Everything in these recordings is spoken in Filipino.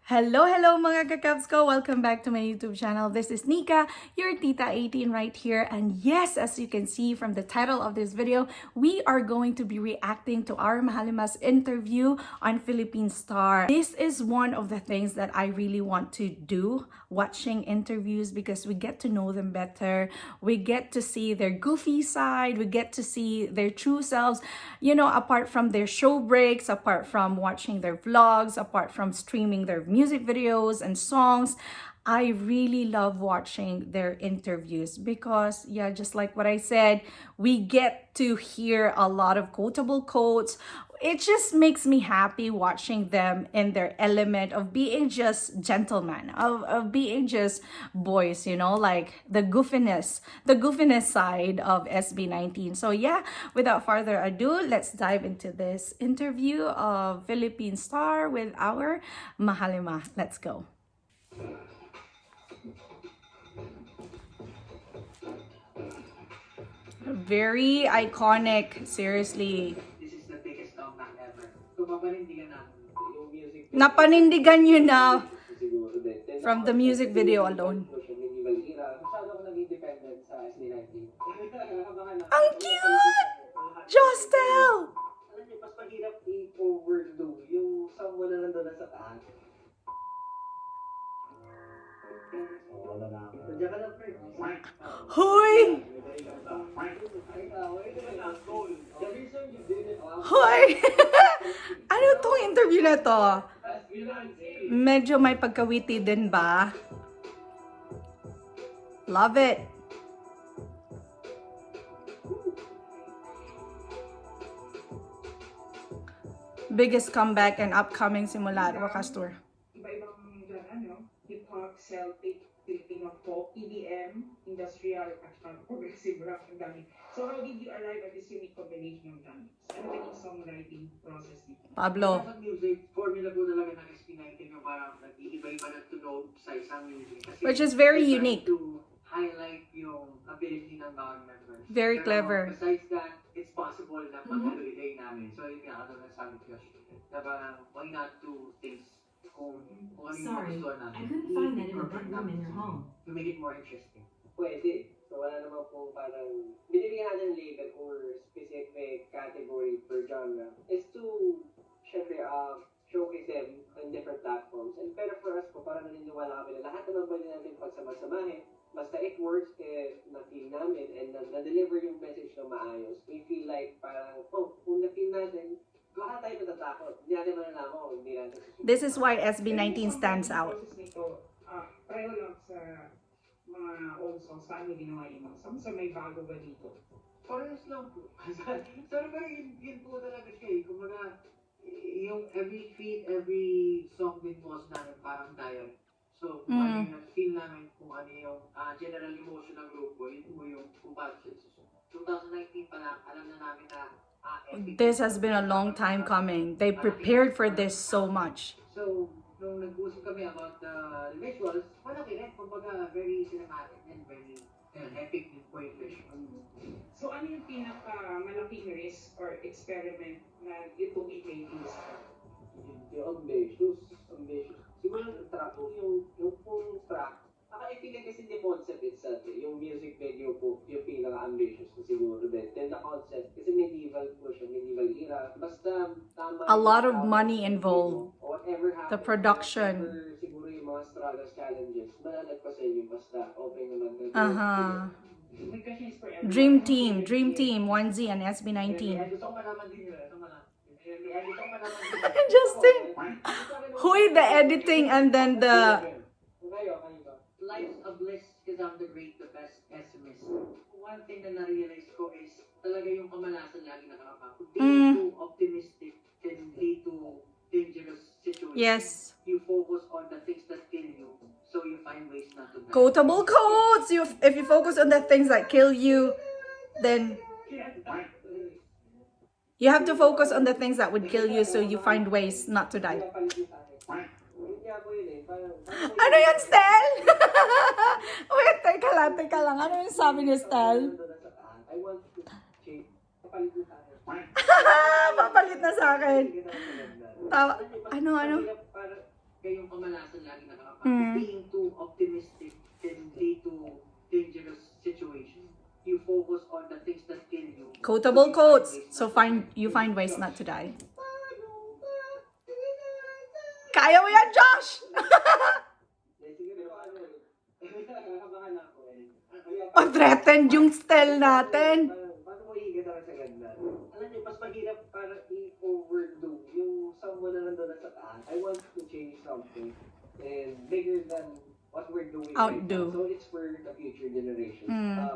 Hello mga kakabs ko! Welcome back to my YouTube channel. This is Nika, your Tita 18 right here. And yes, as you can see from the title of this video, we are going to be reacting to our Mahalima's interview on Philippine Star. This is one of the things that I really want to do, watching interviews, because we get to know them better. We get to see their goofy side. We get to see their true selves, you know, apart from their show breaks, apart from watching their vlogs, apart from streaming their music videos and songs. I really love watching their interviews because, yeah, just like what I said, we get to hear a lot of quotable quotes. It just makes me happy watching them in their element of being just gentlemen, of being just boys, you know, like the goofiness side of SB19. So yeah, without further ado, let's dive into this interview of Philippine Star with our Mahalima. Let's go. Very iconic, seriously. This is the biggest comeback ever. Kung mapanindigan natin yung music video. Napanindigan nyo na Siguro din. from the music video alone. Masyado ako naging dependent sa SB19. Ang cute! Jostel! Alam niyo, mas mahirap i-overdo yung song mo na nandun na sa taas. Wala na ako. Nandiyan ka na, Fred. Hoy! Hoy! Ano tong interview na to? Medyo may pagkawiti din ba? Love it! Biggest comeback and upcoming simula at Wakas Tour. Iba-ibang genre, hip-hop, Celtic, Filipino folk, EDM, industrial, at progressive rock, ang dami. So how did you arrive at this unique combination of genres? Ano naging songwriting process nito? Pablo. Sa music, formula po talaga ng SB19 yung parang nag-iiba-iba na tunog sa isang music. Kasi Which is very we're trying unique. to highlight yung ability ng bawat members. Very Pero clever. Besides that, it's possible na mag-relay namin. So yun nga, ano na sabi ko, na parang why not do things kung ano yung Sorry, gusto namin. I couldn't find that in the bedroom in your home. To make it more interesting. Pwede. So wala naman po parang binibigyan natin ng label or specific category per genre is to syempre showcase them on different platforms. And pero for us po, parang naniniwala kami na lahat naman pwede natin pagsama-samahin. Basta it works na-feel namin and na-deliver yung message na maayos. We feel like parang, kung na-feel natin, baka tayo natatakot. Hindi natin malalaman kung hindi natin susunod. This is why SB19 stands out. Process nito, pareho lang sa mga old songs, paano ginawa yung mga songs? So may bago ba dito? Parehas lang po. Sorry ba, yun po talaga siya eh. Kumbaga, yung every feat, every song din po namin parang dialogue. So, kung ano yung feel namin, kung ano yung general emotion ng grupo, yun po yung compulsion. So, 2019 pa lang, alam na namin na This has been a long time coming. They prepared for this so much. So, nung nag-usap kami about the visuals, malaki rin. Kumbaga, very cinematic and very epic din po yung visual. So ano yung pinaka-malaking risk or experiment na you took in making this track? Yung ambitious. Siguro yung track, yung full track, naka-feeling kasi the concept itself, yung music video po, yung pinaka-ambitious na siguro din. Then the concept, kasi medieval po siya, medieval era. Basta tama. A lot of money involved. Whatever happens, The production. whatever siguro yung mga struggles, challenges, malalagpasan yun, basta open naman. My question is for everyone. Dream Team, 1Z and SB19. Gusto ko malaman din yun. Gusto ko malaman din. Justin! Huy, the editing and then the... Life's a bliss because I'm the great, the best pessimist. One thing na na-realize ko is talaga yung kamalasan lagi nakakapagod. Being too optimistic can lead to dangerous situations. Yes. You focus on the things that kill you, so you find ways not to die. Quotable quotes! If you focus on the things that kill you, then... You have to focus on the things that would kill you so you find ways not to die. Ano yun, Stel? Wait, teka lang. Ano yung sabi ni Stel? I want to change. Papalit mo sa akin. Papalit na sa akin. Ano? Kaya yung kamalasan lagi nakakapagod. Being too optimistic can lead to dangerous situations. You focus on the things that kill you. Quotable quotes. So you find ways not to die. Kaya mo yan, Josh! Siguro paano habangan ako Threatened yung style natin. Paano mo higit sa ganda? Alam niyo, mas mahirap para i-overdo yung someone na nandun sa taas. I want to change something and bigger than what we're doing Outdo. right now. So it's for the future generations.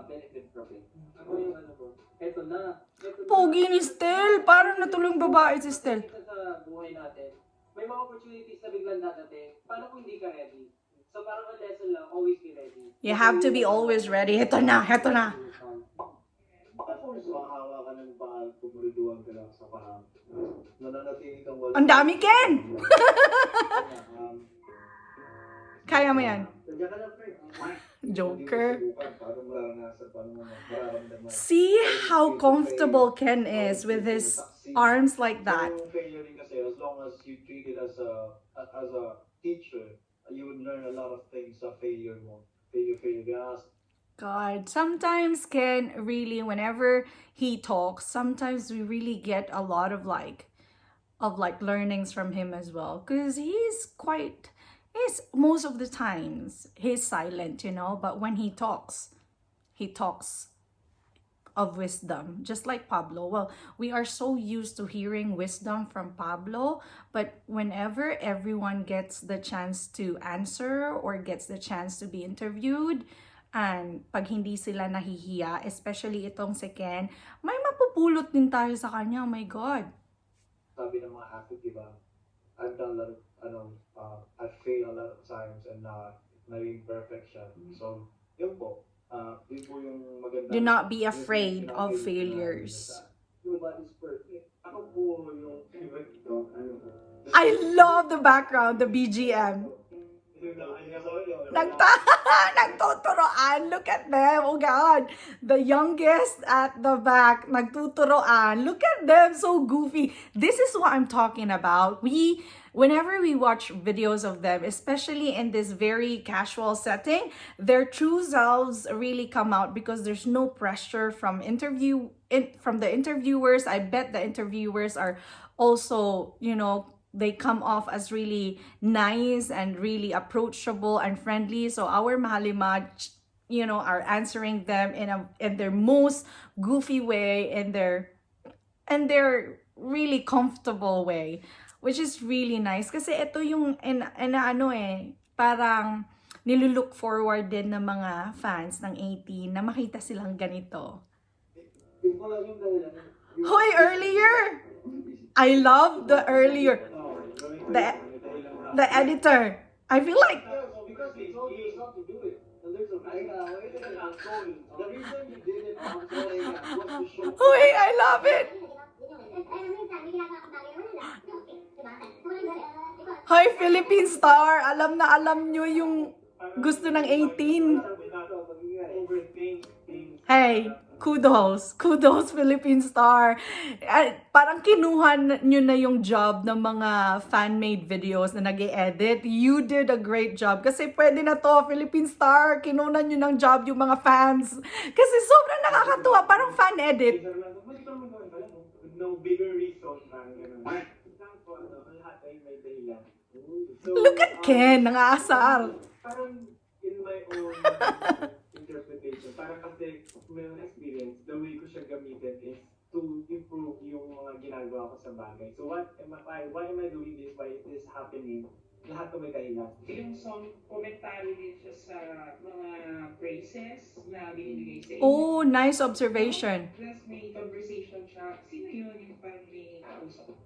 Benefit from it. Ako yung ano ko, eto na. Pogi ni Stel. Parang natulong babae si Stel. Sa buhay natin, may mga opportunities na biglang dadating. Paano kung hindi ka ready? So parang ang lesson lang, always be ready. You have to be always ready. Ito na, ito na. Bakit kung sumahawa ka ng paa, pumuluduan ka lang sa paa, nananatili kang wala. Ang dami, Ken! Kaya mo yan. Nandiyan ka lang, Fred. Joker. Paano mararanasan, paano mararamdaman. See how comfortable Ken is with his arms like that. Yung failuring kasi, as long as you treat it as a teacher, you would learn a lot of things sa failure mo. Failure. God, sometimes Ken really, whenever he talks, sometimes we really get a lot of learnings from him as well. Because he's most of the times, he's silent, you know, but when he talks of wisdom, just like Pablo. Well, we are so used to hearing wisdom from Pablo, but whenever everyone gets the chance to answer or gets the chance to be interviewed, and pag hindi sila nahihiya, especially itong si Ken, may mapupulot din tayo sa kanya. Oh my God. Sabi ng mga athlete, diba? I've done a lot of, I've failed a lot of times and naging perfection. So, yun po. Yun po yung maganda. Do not be afraid of failures. Nobody's perfect. Ako po yung favorite ko. I love the background, the BGM. Nagtuturoan. Look at them. Oh God. The youngest at the back. Nagtuturoan. Look at them. So goofy. This is what I'm talking about. Whenever we watch videos of them, especially in this very casual setting, their true selves really come out because there's no pressure from the interviewers. I bet the interviewers are also, you know, they come off as really nice and really approachable and friendly. So our Mahalima, you know, are answering them in their most goofy way, in their really comfortable way, which is really nice. Kasi ito yung parang nilulook forward din ng mga fans ng 18 na makita silang ganito. Hoy, earlier! I love the earlier. The editor. I feel like Because he told you not to do it. And there's a the reason you did it was to show. Hoy, I love it. Hoy, Philippine Star. Alam na alam nyo yung gusto ng 18. Hey, kudos Philippine Star. Parang kinuha nyo na yung job ng mga fan-made videos na nag-e-edit. You did a great job. Kasi pwede na to, Philippine Star. Kinuha nyo ng job yung mga fans. Kasi sobrang nakakatuwa. Parang fan-edit. No bigger reason. Look at Ken, nangaasar. Parang in my own interpretation, parang kasi may experience, the way ko siya gamitin is to improve yung mga ginagawa ko sa bagay. So why am I doing this? Why is this happening? Lahat ko may dahilan. Yung song, komentary din siya sa mga phrases na binibigay sa inyo. Oh, nice observation. Plus may conversation siya. Sino yun yung parang may kausap?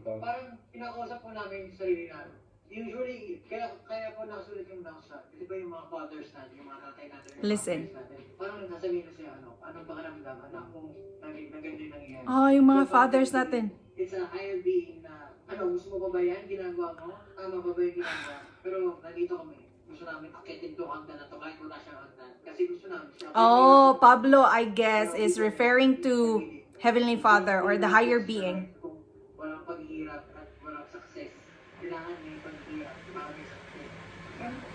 Parang pinakausap po namin yung sarili namin. Usually, kaya po nakasulat yung nasa, kasi ba yung mga fathers natin, yung mga tatay natin, yung Listen. mga fathers natin, parang nagsasabihin na siya, anong pakiramdam, anak mo, na ganito yung nangyayari. Oh, yung mga So, fathers natin. It's a higher being na, gusto mo ba yan, ginagawa mo? Tama ba yung ginagawa? Pero nandito kami, gusto namin akitin to hanggan na to, kahit wala siyang hanggan. Kasi gusto namin siya. Oh, Pablo, I guess, is referring to Heavenly Father or the higher being. Kung walang paghihirap at walang success, kailangan may paghihirap para may success.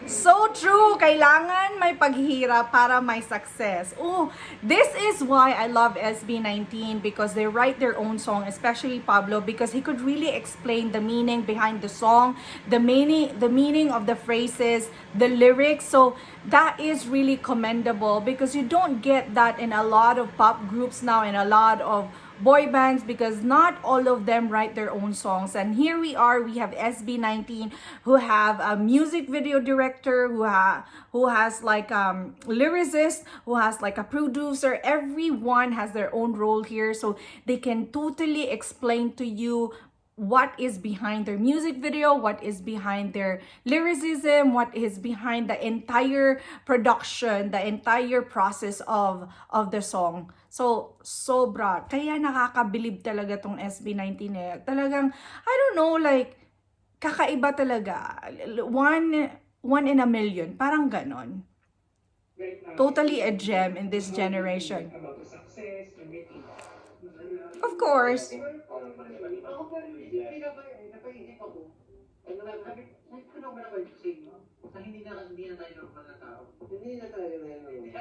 So true. Kailangan may paghihirap para may success. Oh, this is why I love SB19 because they write their own song, especially Pablo, because he could really explain the meaning behind the song, the meaning of the phrases, the lyrics. So that is really commendable because you don't get that in a lot of pop groups now, in a lot of boy bands, because not all of them write their own songs. And here we are, we have SB19 who have a music video director, who has like lyricist, who has like a producer. Everyone has their own role here, so they can totally explain to you what is behind their music video, what is behind their lyricism, what is behind the entire production, the entire process of the song. So, sobra. Kaya nakakabilib talaga tong SB19 eh. Talagang, I don't know, like, kakaiba talaga. One in a million. Parang ganon. Right now, Totally a gem in this how do you generation. think about the success, everything? Of course. Ako pa rin, napaisip ako. Ano lang, ano ba naman sa inyo? Na hindi na tayo normal na tao. Hindi na tayo na yun.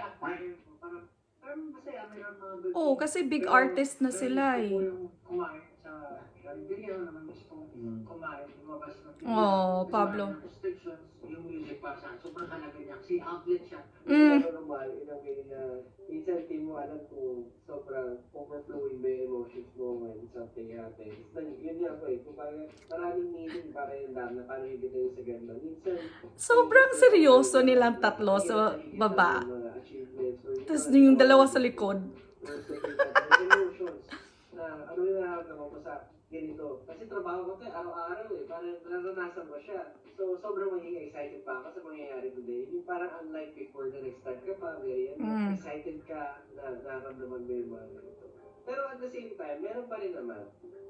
Parang masaya, mayroon mga good Oh, things. kasi big Pero, artist na sila gusto ko eh. yung kumain sa video naman gusto kong kumain, lumabas ng video. Oh, Kasi Pablo. wala ng restrictions, yung music para sa sobrang halaga niya. Kasi outlet siya. Pero normal, in a way na minsan di mo alam kung sobrang overflowing ba yung emotions mo when something happens. Yun nga po eh, kung maraming meaning para yung na paano yung bitayin sa ganda. Minsan, Sobrang seryoso nilang tatlo sa baba. mga achievements or Tapos yung dalawa sa likod. emotions na ano yung nararamdaman mo sa ganito. Kasi trabaho ko to araw-araw eh, parang naranasan mo siya. So, sobrang magiging excited pa ako sa mangyayari today. Yung parang unlike before na nag-start ka pa, very excited ka na nararamdaman mo yung mga ganito. Pero at the same time, meron pa rin naman.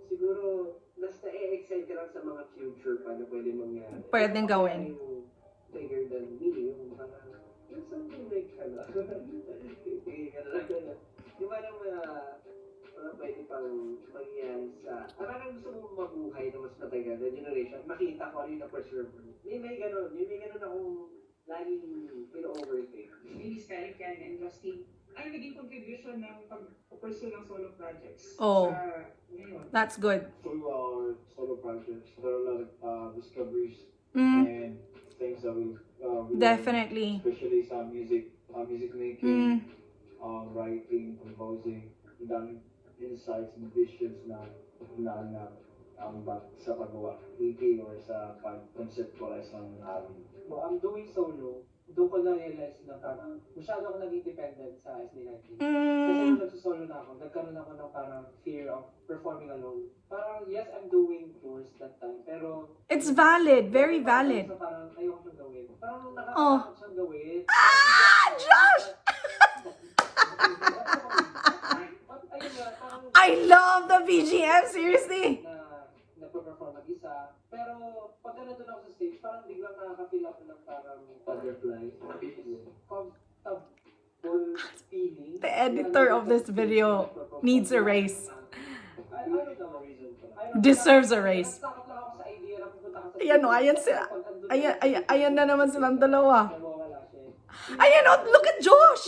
Siguro, mas na-excite ka lang sa mga future pa na pwede mangyari. Pwedeng gawin. Yung bigger than me, yung parang, yung something like, di ba nang mga pwede pang mangyari sa, parang gusto mong mabuhay na mas matagal na generation, makita ko ano yung na-preserve. May ganun akong laging pino-overthink. Maybe Sky, Ken, and Justin, ano naging contribution ng pag-pursue ng solo projects? Oh. Sa ngayon? That's good. Through our solo projects, there are a lot of discoveries Mm, and things that we learned, definitely. especially sa music making, Mm, writing, composing, ang daming insights and visions na sa paggawa EP or sa pag-conceptualize ng album. Well, I'm doing solo, doon ko na-realize na parang masyado ako naging dependent sa SD19. Kasi nung nagsosolo na ako, nagkaroon ako ng parang fear of performing alone. Parang, yes, I'm doing tours that time, pero... it's valid. Very valid. So, parang ayoko siyang gawin. Parang Oh. nakakatakot siyang gawin. Josh! Ayun nga, parang... I love the BGM, seriously. na nagpo-perform mag-isa. Pero pagka nandun ako sa stage, parang biglang nakaka-feel ako ng parang butterfly. Comfortable feeling. The editor of this video needs a raise. Deserves a raise. Ayan o, ayan sila. Ayan na naman silang dalawa. Ayan o, look at Josh!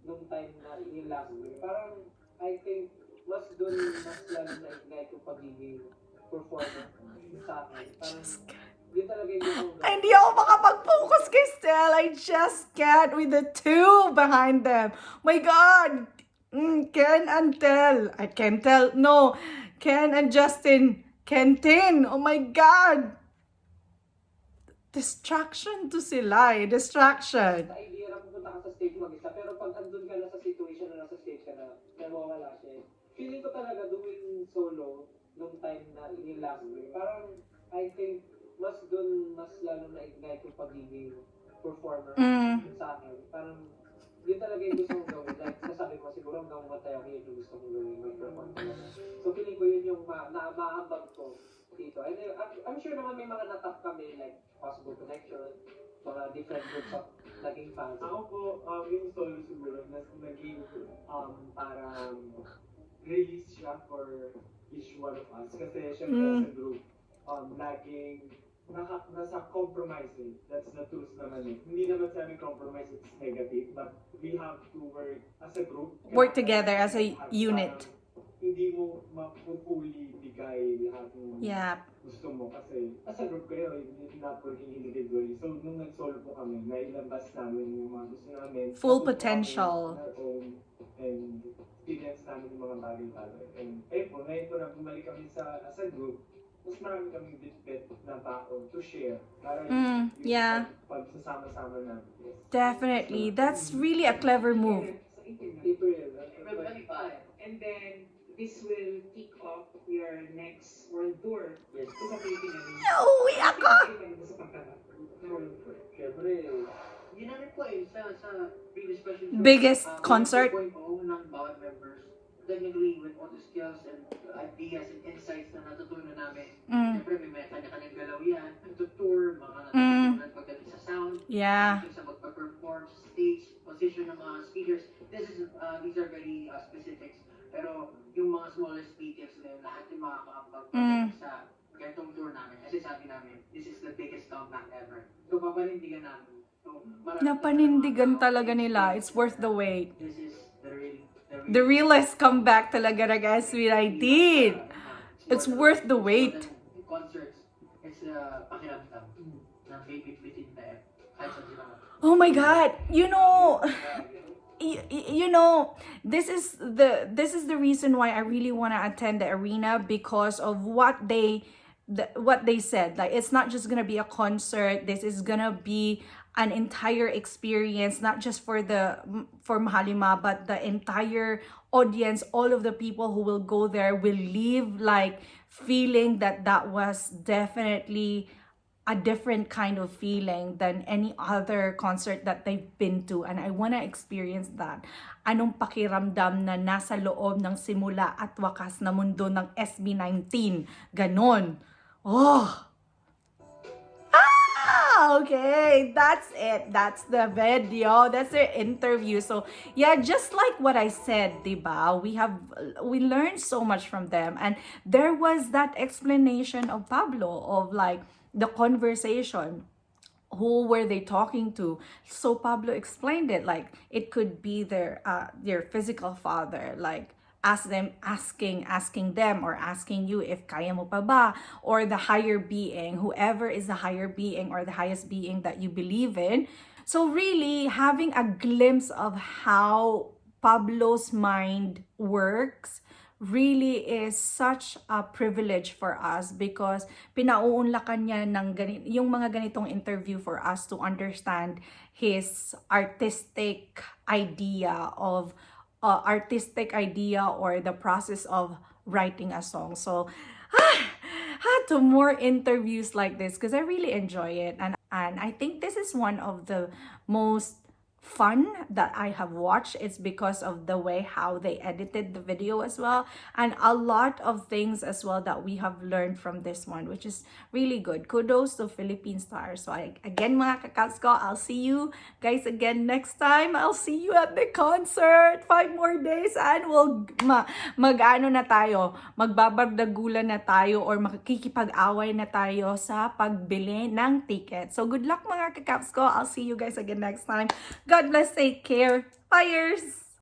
Nung time na yung last week, parang I think mas lalo na ignite yung pagiging performer sa akin. Parang yun talaga yung Ay, hindi ako makapag-focus kay Stell. I just can't with the two behind them. My God! Ken and Tel. I can't tell. No. Ken and Justin. Kentin. Oh my God! Distraction to sila eh. Distraction. sa idea na pupunta ka sa stage mag-isa, pero pag andun ka na sa situation na nasa stage ka na, nawawala siya. Feeling ko talaga doing solo nung time na yung last week, parang I think mas lalo na ignite yung pagiging performer sa akin. Parang yun talaga yung gusto kong gawin. Like, nasabi ko, siguro hanggang matay ako yun yung gusto kong gawin, mag-perform ko. So, feeling ko yun yung maambag ko dito. And I'm sure naman may mga natap kami, like Possible Connection, mga different groups of naging fans. Ako po, yung solo siguro, naging parang release siya for each one of us. Kasi syempre as a group, laging nasa compromise eh. That's the truth naman eh. Hindi naman sabi compromise it's negative, but we have to work as a group. Work together as a unit. Parang hindi mo mapupuli bigay lahat ng Yeah. gusto mo kasi as a group kayo, not working individually. So, nung nag-solve po kami, nailabas namin yung mga gusto namin. Full Natuto potential. kami our own, and experience namin yung mga bagay-bagay. And ayun po, ngayon po na bumalik kami as a group, mas marami kaming bit-bit na tao to share. Para yeah. pagsasama-sama namin. Yes. Definitely. That's really a clever move. Sa internet. April, February 5. And then, this will kick off your next world tour. Yes. Ito sa Pilipinas. Uwi ako! Sa pagkakas. World tour. Siyempre, Yun namin po eh, sa previous question. Biggest concert? 2.0 ng bawat members. Technically, with all the skills and ideas and insights na natutunan namin. Siyempre, may kanya-kanyang galaw yan. Nagtutour, mga natutunan pagdating sa sound. Yeah. Sa magpa-perform sa stage, position ng mga speakers. These are very specifics. Pero yung mga smallest details na yun, lahat yung makakapag sa ganitong tour namin. Kasi sabi namin, this is the biggest comeback ever. So, papanindigan namin. So, Napanindigan talaga nila. It's worth the wait. This is The realest comeback talaga na guys what I did. It's worth the wait. Concerts, it's pakiramdam na baby bitin na kahit sa sila. Oh my God! You know, this is the reason why I really want to attend the arena, because of what they said. Like, it's not just gonna be a concert. This is gonna be an entire experience, not just for Mahalima, but the entire audience. All of the people who will go there will leave like feeling that was definitely a different kind of feeling than any other concert that they've been to. And I want to experience that. Anong pakiramdam na nasa loob ng simula at wakas na mundo ng SB19. Ganon. Oh! Okay, that's it. That's the video. That's their interview. So yeah, just like what I said, diba? We learned so much from them, and there was that explanation of Pablo of like the conversation. Who were they talking to? So Pablo explained it like it could be their physical father, like asking them or asking you if kaya mo pa ba, or the higher being, whoever is the higher being or the highest being that you believe in. So really having a glimpse of how Pablo's mind works really is such a privilege for us, because pinauunlakan niya ng yung mga ganitong interview for us to understand his artistic idea or the process of writing a song. So to more interviews like this, because I really enjoy it, and I think this is one of the most fun that I have watched. It's because of the way how they edited the video as well, and a lot of things as well that we have learned from this one, which is really good. Kudos to Philippine Stars. So again mga kakals ko, I'll see you guys again next time. I'll see you at the concert. 5 more days and we'll magbabagdagulan na tayo or makikipag-away na tayo sa pagbili ng ticket. So good luck mga kakaps ko. I'll see you guys again next time. God bless, take care. Fires!